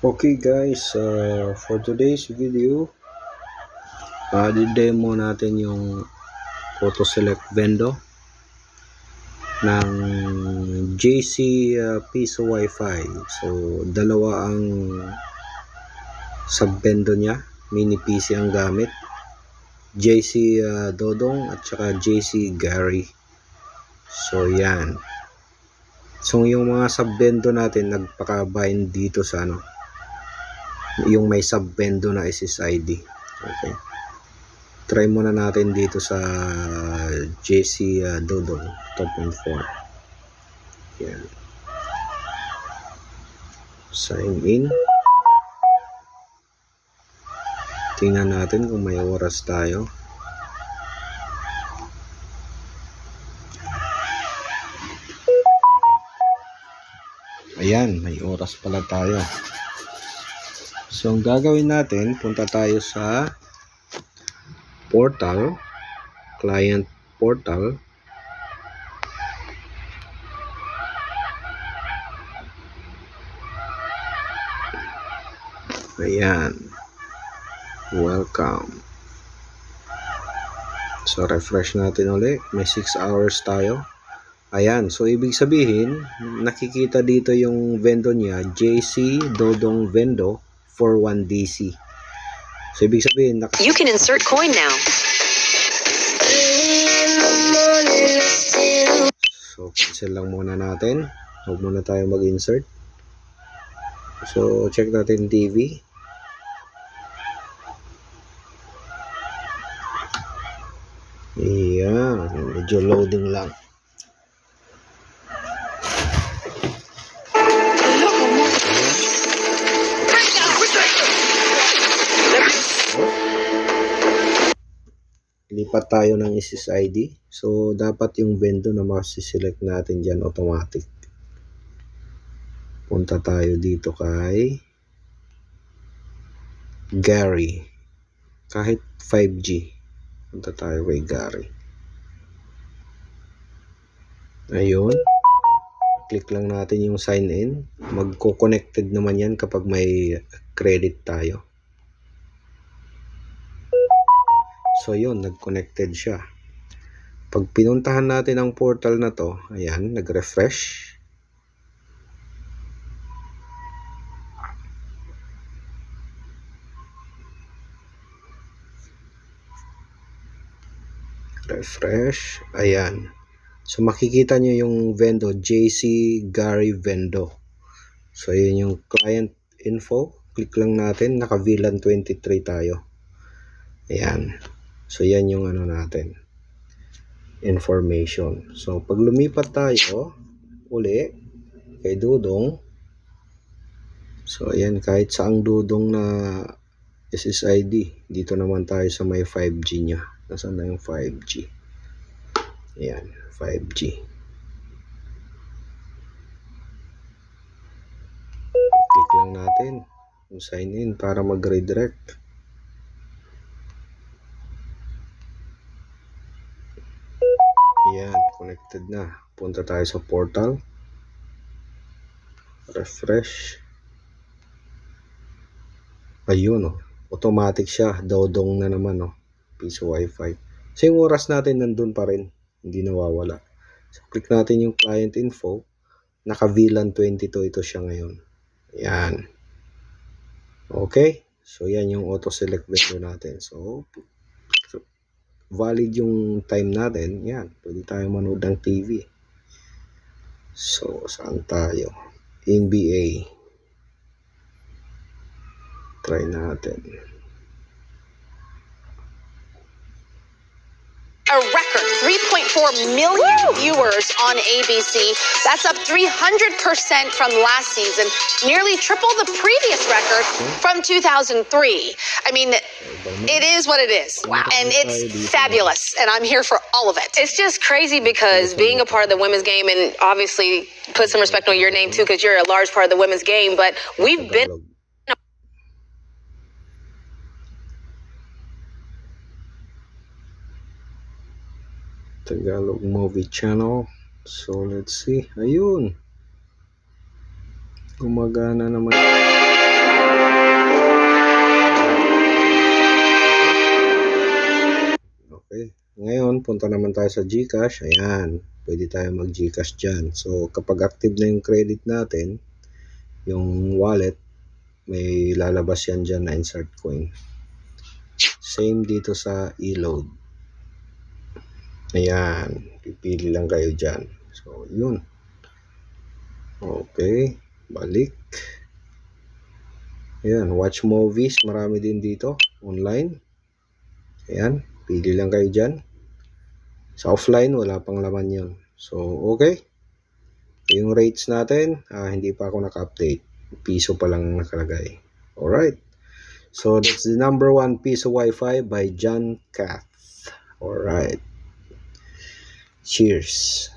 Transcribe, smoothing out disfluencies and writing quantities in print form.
Okay guys, for today's video, di-demo natin yung auto select vendor ng JC Piso Wi-Fi. So dalawa ang sub vendor niya, mini PC ang gamit, JC Dodong at saka JC Gary. So yan. So yung mga sub vendor natin nagpaka-bind dito sa yung may sub vendor na SSID. Okay, try muna natin dito sa JC Dodong 2.4. yan, sign in, tingnan natin kung may oras tayo. Ayan, may oras pala tayo. So ang gagawin natin, punta tayo sa portal, client portal. Ayan, welcome. So refresh natin ulit, may 6 hours tayo. Ayan, so ibig sabihin, nakikita dito yung vendor niya, JC Dodong Vendor 41DC. So ibig sabihin, you can insert coin now. So cancel lang muna natin. Huwag muna tayo mag-insert. So check natin TV. Ayan, medyo loading lang. Lipat tayo ng SSID. So dapat yung vendor na masiselect natin dyan automatic. Punta tayo dito kay Gary. Kahit 5G. Punta tayo kay Gary. Ayun. Click lang natin yung sign in. Magko-connected naman yan kapag may credit tayo. So yun, nag-connected siya. Pag pinuntahan natin ang portal na to, ayan, nag-refresh. Refresh, ayan. So makikita nyo yung vendor, JC Gary Vendor. So yun yung client info. Click lang natin, naka-VLAN 23 tayo. Ayan. So yan yung natin, information. So pag lumipat tayo uli kay Dodong, so ayan, kahit saang Dodong na SSID, dito naman tayo sa may 5G nya. Nasaan na yung 5G? Ayan, 5G. Click lang natin yung sign in para mag-redirect. Ayan, connected na. Punta tayo sa portal. Refresh. Ayun, automatic siya. Dodong na naman, Piso Wi-Fi. So yung oras natin nandun pa rin. Hindi nawawala. So click natin yung client info. Naka-VLAN 22 ito siya ngayon. Ayan. Okay. So yan yung auto select vendor natin. So valid yung time natin. Yan. Pwede tayo manood ng TV. So saan tayo? NBA. Try natin. A record 3.4 million viewers on ABC. That's up 300% from last season, nearly triple the previous record from 2003. I mean, it is what it is. Wow. And it's fabulous, and I'm here for all of it. It's just crazy because being a part of the women's game, and obviously put some respect on your name too, because you're a large part of the women's game, but we've been... Tagalog movie channel. So let's see. Ayun, gumagana naman. Ngayon, punta naman tayo sa GCash. Ayan, pwede tayo mag-GCash dyan. So, kapag active na yung credit natin, yung wallet, may lalabas yan dyan na insert coin. Same dito sa e-load. Ayan, pipili lang kayo dyan. So, yun. Okay, balik. Ayan, watch movies. Marami din dito, online. Ayan, pili lang kayo dyan. Sa offline, wala pang laman yun. So, okay. Yung rates natin, hindi pa ako naka-update. Piso pa lang nakalagay. Alright. So, that's the number 1 piso Wi-Fi by John Cath. Alright. Cheers.